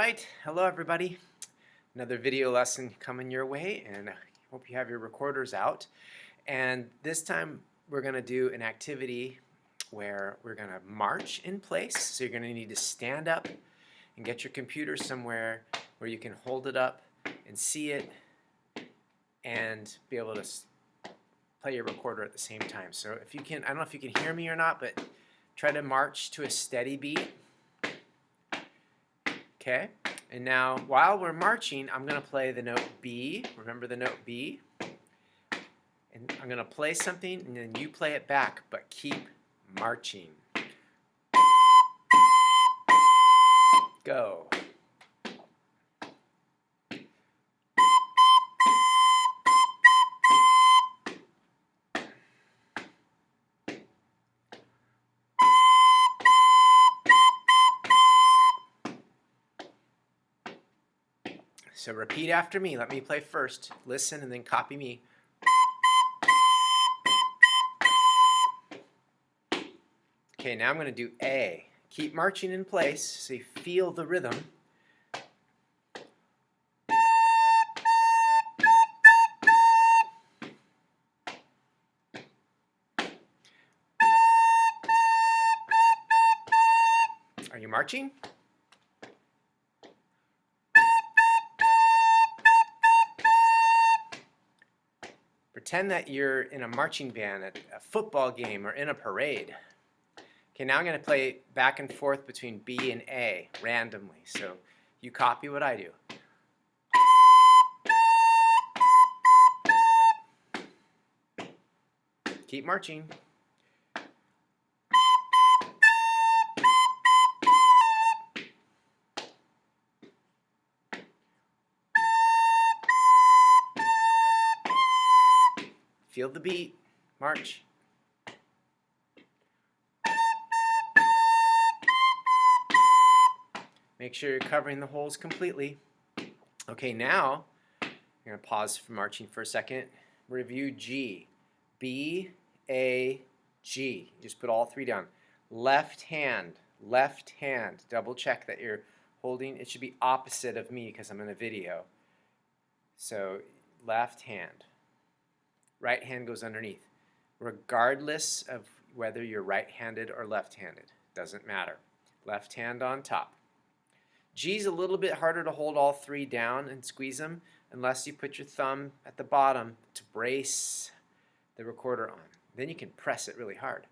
right, hello everybody. Another video lesson coming your way, and I hope you have your recorders out. And this time we're going to do an activity where we're going to march in place. So you're going to need to stand up and get your computer somewhere where you can hold it up and see it and be able to play your recorder at the same time. So if you can, I don't know if you can hear me or not, but try to march to a steady beat. Okay, and now while we're marching, I'm going to play the note B. Remember the note B? And I'm going to play something, and then you play it back, but keep marching. Go. So repeat after me. Let me play first. Listen and then copy me. Okay, now I'm going to do A. Keep marching in place so you feel the rhythm. Are you marching? Pretend that you're in a marching band at a football game or in a parade. Okay, now I'm going to play back and forth between B and A randomly. So you copy what I do. Keep marching. Feel the beat. March. Make sure you're covering the holes completely. Okay, now I'm going to pause for marching for a second. Review G. B, A, G. Just put all three down. Left hand. Left hand. Double check that you're holding. It should be opposite of me because I'm in a video. So left hand. Right hand goes underneath. Regardless of whether you're right-handed or left-handed. Doesn't matter. Left hand on top. G's a little bit harder to hold all three down and squeeze them unless you put your thumb at the bottom to brace the recorder on. Then you can press it really hard.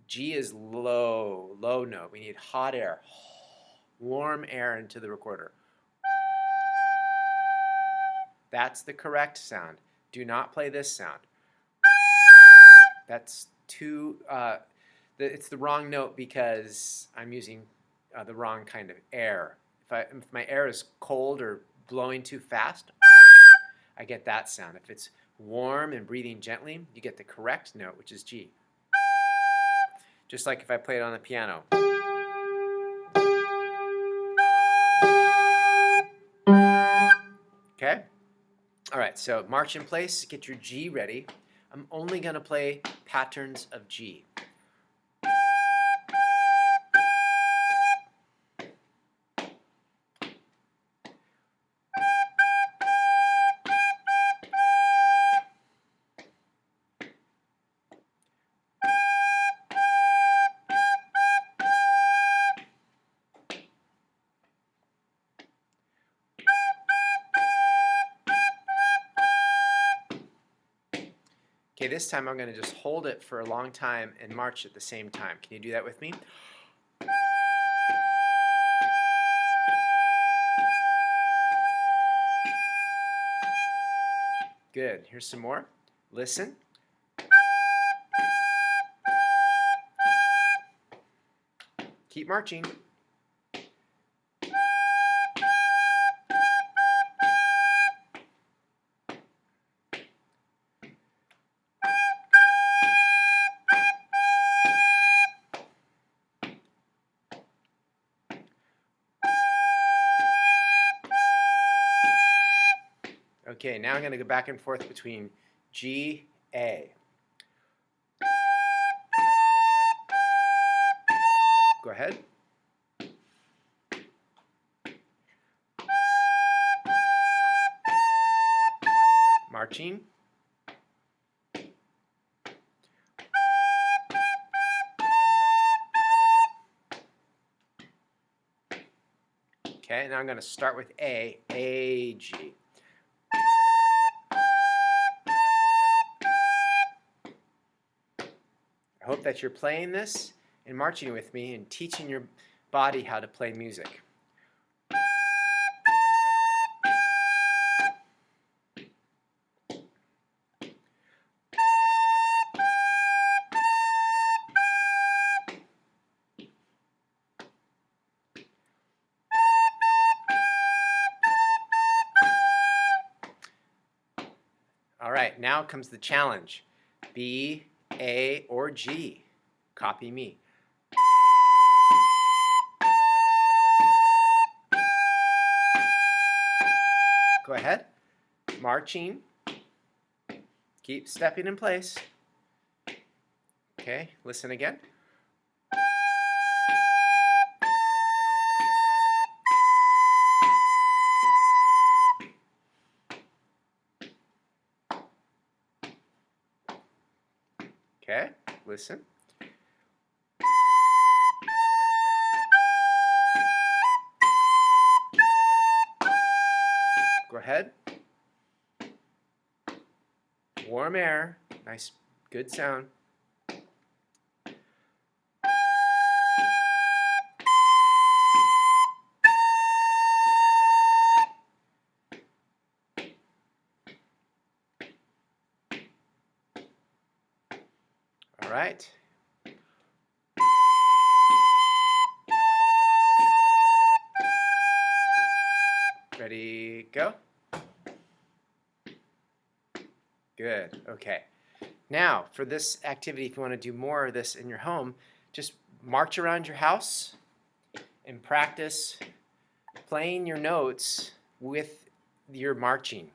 G is low, low note. We need hot air, warm air into the recorder. That's the correct sound. Do not play this sound. That's too, it's the wrong note because I'm using the wrong kind of air. If my air is cold or blowing too fast, I get that sound. If it's warm and breathing gently, you get the correct note, which is G. Just like if I play it on the piano. Okay? All right, so march in place, get your G ready. I'm only going to play patterns of G. Okay, this time I'm going to just hold it for a long time and march at the same time. Can you do that with me? Good. Here's some more. Listen. Keep marching. Okay, now I'm going to go back and forth between G, A. Go ahead. marching. Okay, now I'm going to start with A, G. I hope that you're playing this and marching with me and teaching your body how to play music. All right, now comes the challenge. B, A, or G. Copy me. Go ahead. Marching. Keep stepping in place. Okay, listen again. Okay, listen. Go ahead. Warm air. Nice, good sound. All right. Ready, go. Good, okay. Now, for this activity, if you want to do more of this in your home, just march around your house and practice playing your notes with your marching.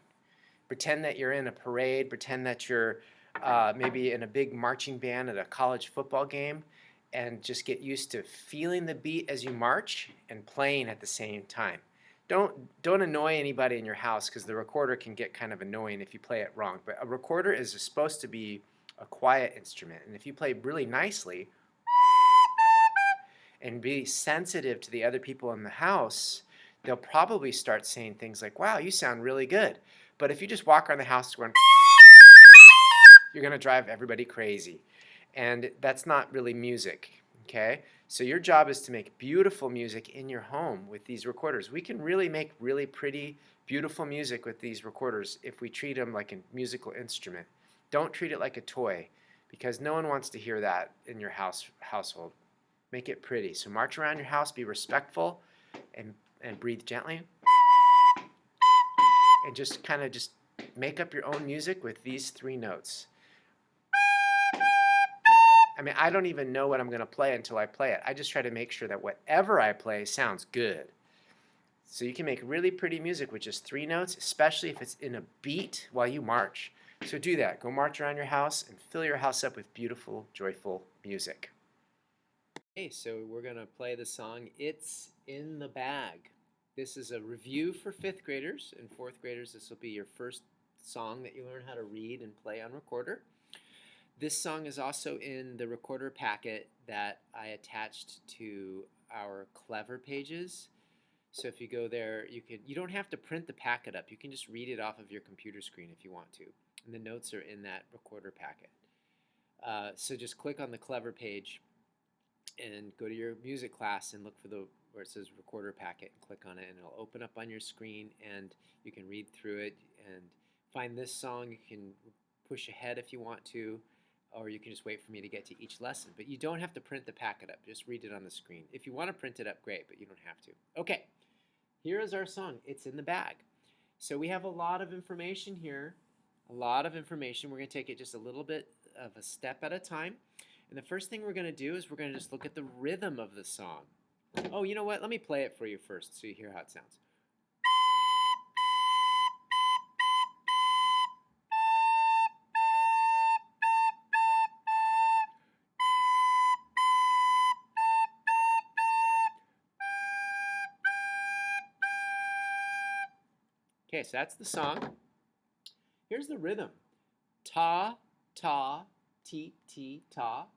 Pretend that you're in a parade, pretend that you're maybe in a big marching band at a college football game, and just get used to feeling the beat as you march and playing at the same time. Don't annoy anybody in your house, because the recorder can get kind of annoying if you play it wrong. But a recorder is supposed to be a quiet instrument, and if you play really nicely and be sensitive to the other people in the house, they'll probably start saying things like, "Wow, you sound really good." But if you just walk around the house going, you're going to drive everybody crazy. And that's not really music, okay? So your job is to make beautiful music in your home with these recorders. We can really make really pretty, beautiful music with these recorders if we treat them like a musical instrument. Don't treat it like a toy, because no one wants to hear that in your household. Make it pretty. So march around your house, be respectful, and breathe gently. And just kind of just make up your own music with these 3 notes. I mean, I don't even know what I'm going to play until I play it. I just try to make sure that whatever I play sounds good. So you can make really pretty music with just 3 notes, especially if it's in a beat while you march. So do that. Go march around your house and fill your house up with beautiful, joyful music. Okay, so we're going to play the song It's in the Bag. This is a review for 5th graders and 4th graders. This will be your first song that you learn how to read and play on recorder. This song is also in the recorder packet that I attached to our Clever pages. So if you go there, you don't have to print the packet up. You can just read it off of your computer screen if you want to. And the notes are in that recorder packet. So just click on the Clever page and go to your music class and look for where it says recorder packet and click on it, and it'll open up on your screen and you can read through it and find this song. You can push ahead if you want to, or you can just wait for me to get to each lesson. But you don't have to print the packet up. Just read it on the screen. If you want to print it up, great, but you don't have to. Okay, here is our song, It's in the Bag. So we have a lot of information here, a lot of information. We're going to take it just a little bit of a step at a time. And the first thing we're going to do is we're going to just look at the rhythm of the song. Oh, you know what? Let me play it for you first so you hear how it sounds. Okay, so that's the song. Here's the rhythm. Ta, ta, ti, ti, ta.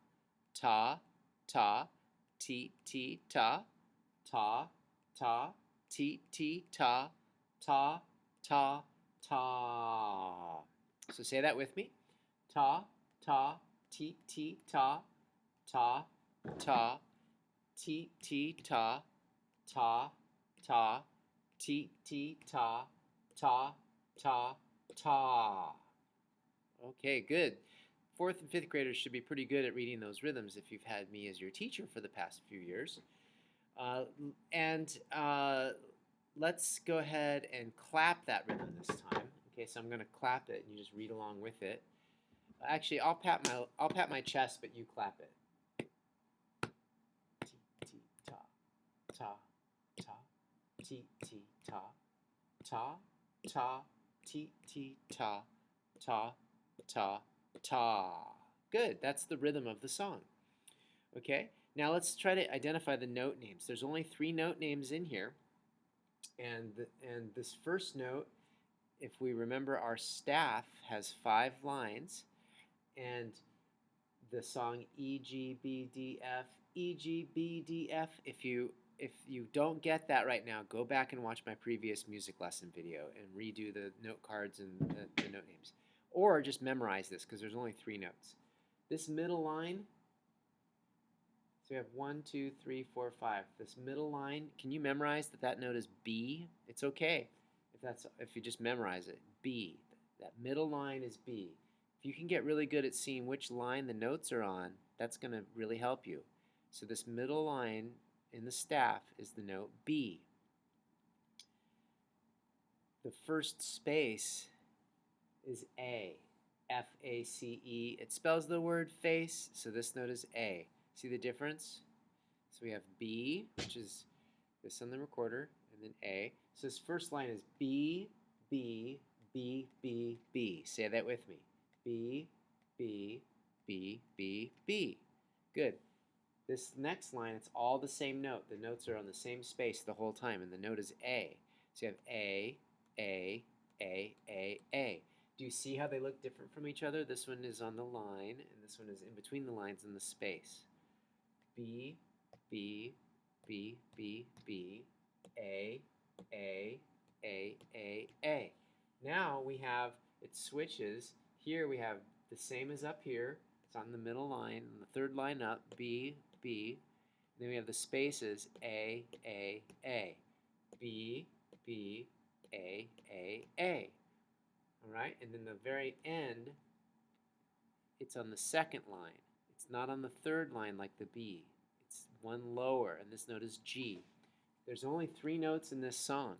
Ta, ta, ti, ti, ta. Ta, ta, ti, ti, ta. Ta, ta, ta. So say that with me. Ta, ta, ti, ti, ta. Ta, ta, ti, ti, ta. Ta, ta, ti, ti, ta. Ta, ta, ta. Okay, good. Fourth and fifth graders should be pretty good at reading those rhythms if you've had me as your teacher for the past few years. And let's go ahead and clap that rhythm this time. Okay, so I'm going to clap it, and you just read along with it. Actually, I'll pat my chest, but you clap it. Ti ti ta, ta ta, ti ti ta, ta ta, ti ti ta, ta ta ta. Good. That's the rhythm of the song. Okay. Now let's try to identify the note names. There's only 3 note names in here, and this first note, if we remember, our staff has 5 lines, and the song E G B D F, E G B D F. If you don't get that right now, go back and watch my previous music lesson video and redo the note cards and the note names, or just memorize this because there's only 3 notes. This middle line. So we have 1, 2, 3, 4, 5. This middle line, can you memorize that note is B? It's okay if you just memorize it. B. That middle line is B. If you can get really good at seeing which line the notes are on, that's going to really help you. So this middle line in the staff is the note B. The first space is A. F-A-C-E. It spells the word face, so this note is A. See the difference? So we have B, which is this on the recorder, and then A. So this first line is B, B, B, B, B. Say that with me. B, B, B, B, B. Good. This next line, it's all the same note. The notes are on the same space the whole time, and the note is A. So you have A, A, A, A, A. Do you see how they look different from each other? This one is on the line, and this one is in between the lines in the space. B, B, B, B, B, A, A, A, A, A. Now we have, it switches. Here we have the same as up here. It's on the middle line, and the third line up, B, B. And then we have the spaces, A, A, A. B, B, A, A, A. All right, and then the very end, it's on the second line. It's not on the third line like the B. It's one lower, and this note is G. There's only 3 notes in this song.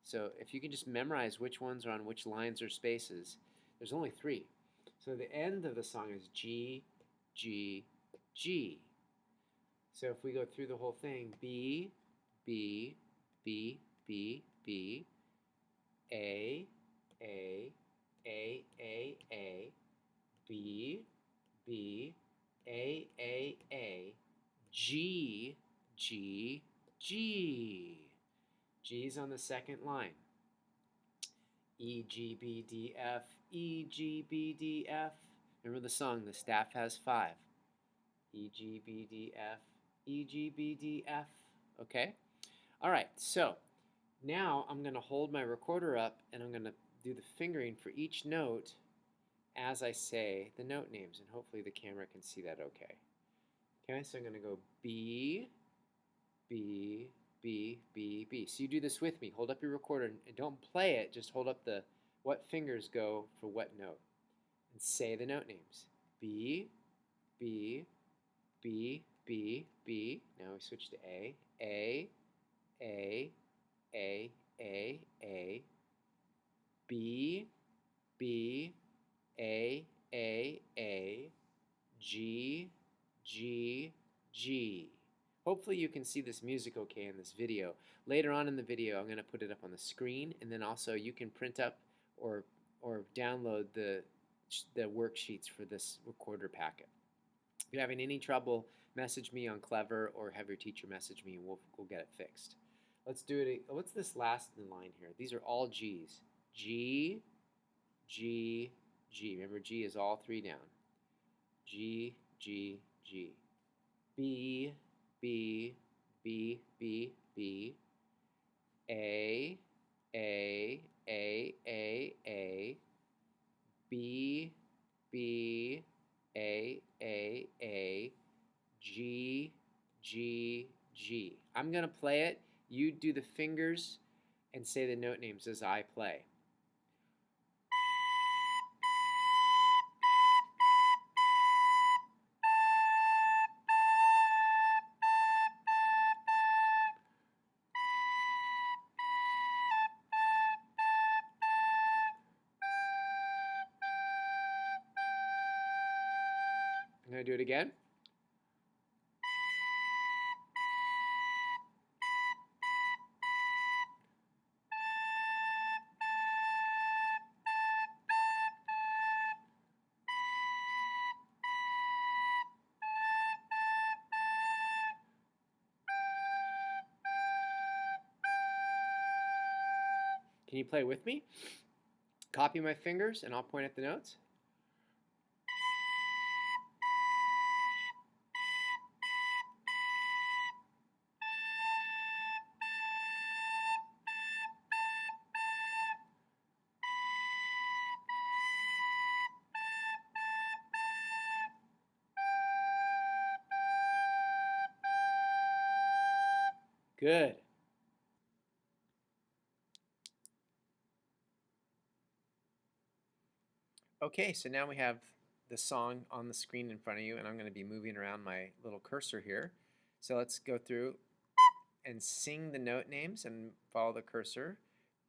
So if you can just memorize which ones are on which lines or spaces, there's only 3. So the end of the song is G, G, G. So if we go through the whole thing, B, B, B, B, B, A, A, A, A, A, B, B, A, A, A, G, G, G. G's on the second line. E, G, B, D, F, E, G, B, D, F. Remember the song, the staff has 5. E, G, B, D, F, E, G, B, D, F. Okay? All right, so now I'm going to hold my recorder up and I'm going to do the fingering for each note as I say the note names, and hopefully the camera can see that okay. Okay, so I'm going to go B, B, B, B, B. So you do this with me. Hold up your recorder and don't play it, just hold up the what fingers go for what note. And say the note names. B, B, B, B, B. Now we switch to A. A, A, A, A, A. B, B, A, A, A. G, G, G. Hopefully you can see this music okay in this video. Later on in the video, I'm going to put it up on the screen, and then also you can print up or download the worksheets for this recorder packet. If you're having any trouble, message me on Clever or have your teacher message me, and we'll get it fixed. Let's do it. What's this last line here? These are all G's. G, G, G. Remember, G is all three down. G, G, G. B, B, B, B, B. A, A, A, A, A. B, B, A, A, A. G, G, G. I'm going to play it. You do the fingers and say the note names as I play. I'm going to do it again. Can you play with me? Copy my fingers and I'll point at the notes. Good. Okay, so now we have the song on the screen in front of you, and I'm going to be moving around my little cursor here. So let's go through and sing the note names and follow the cursor.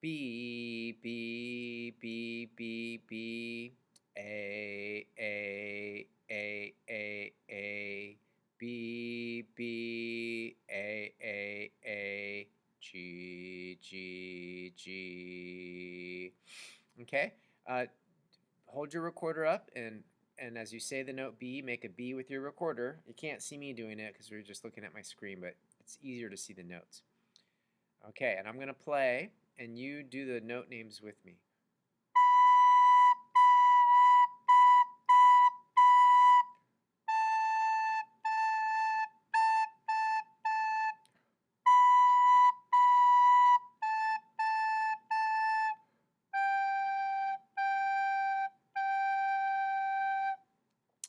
B, B, B, B, B, A, A, A, A, A, B, B, A, A, A, G, G, G. Okay? Hold your recorder up, and as you say the note B, make a B with your recorder. You can't see me doing it because we're just looking at my screen, but it's easier to see the notes. Okay, and I'm going to play, and you do the note names with me.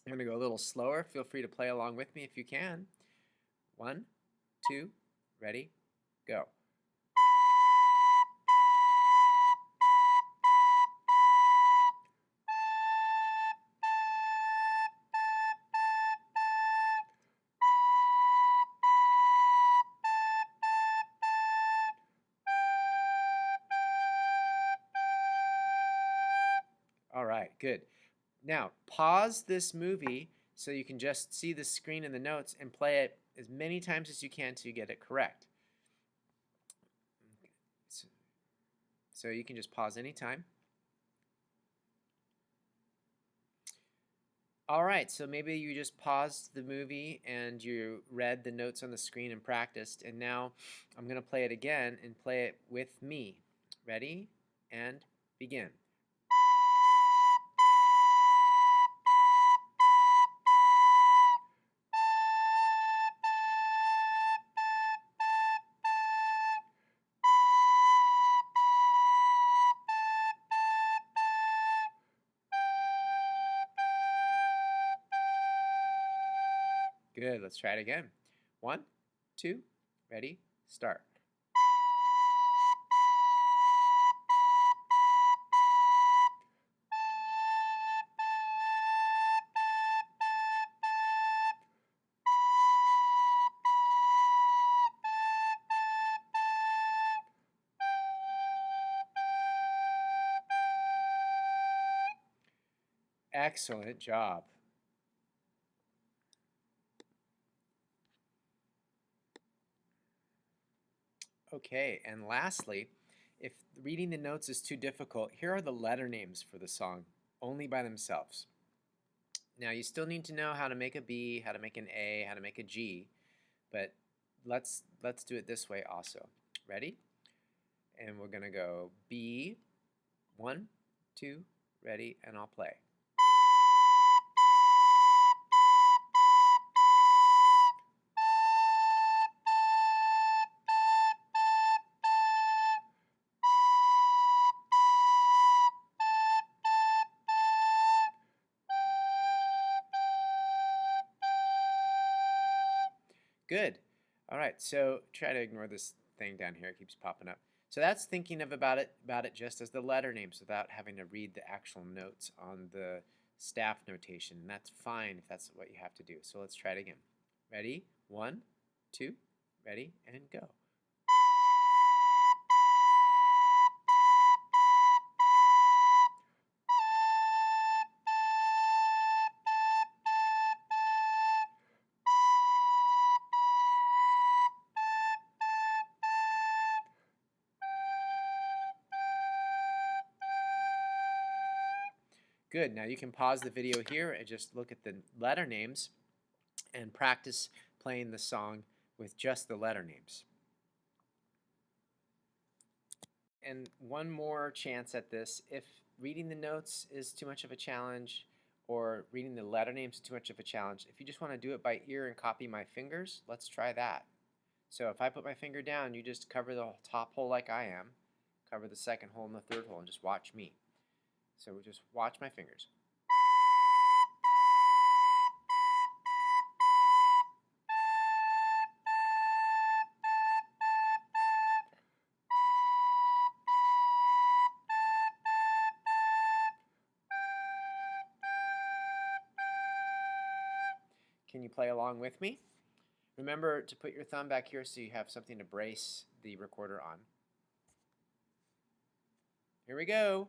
I'm going to go a little slower. Feel free to play along with me if you can. 1, 2, ready, go. All right, good. Now, pause this movie so you can just see the screen and the notes and play it as many times as you can till you get it correct. So you can just pause anytime. All right, so maybe you just paused the movie and you read the notes on the screen and practiced, and now I'm going to play it again and play it with me. Ready? And begin. Good, let's try it again. 1, 2, ready, start. Excellent job. Okay, and lastly, if reading the notes is too difficult, here are the letter names for the song, only by themselves. Now, you still need to know how to make a B, how to make an A, how to make a G, but let's do it this way also. Ready? And we're going to go B, 1, 2, Ready? And I'll play. Good. All right, so try to ignore this thing down here. It keeps popping up. So that's thinking about it just as the letter names without having to read the actual notes on the staff notation. And that's fine if that's what you have to do. So let's try it again. Ready? 1, 2, ready, and go. Good. Now you can pause the video here and just look at the letter names and practice playing the song with just the letter names. And one more chance at this. If reading the notes is too much of a challenge or reading the letter names is too much of a challenge, if you just want to do it by ear and copy my fingers, let's try that. So if I put my finger down, you just cover the top hole like I am, cover the second hole and the third hole, and just watch me. So just watch my fingers. Can you play along with me? Remember to put your thumb back here so you have something to brace the recorder on. Here we go.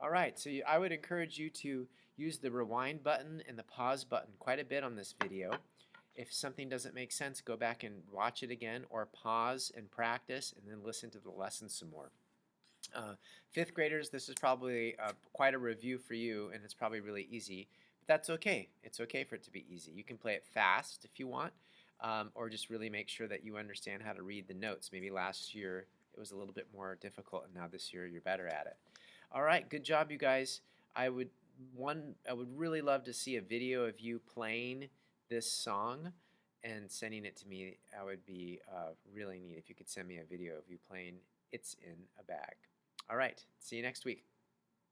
All right, so I would encourage you to use the rewind button and the pause button quite a bit on this video. If something doesn't make sense, go back and watch it again, or pause and practice and then listen to the lesson some more. Fifth graders, this is probably quite a review for you, and it's probably really easy, but that's okay. It's okay for it to be easy. You can play it fast if you want, or just really make sure that you understand how to read the notes. Maybe last year it was a little bit more difficult, and now this year you're better at it. All right, good job, you guys. I would really love to see a video of you playing this song and sending it to me. That would be really neat if you could send me a video of you playing It's in a Bag. All right, see you next week.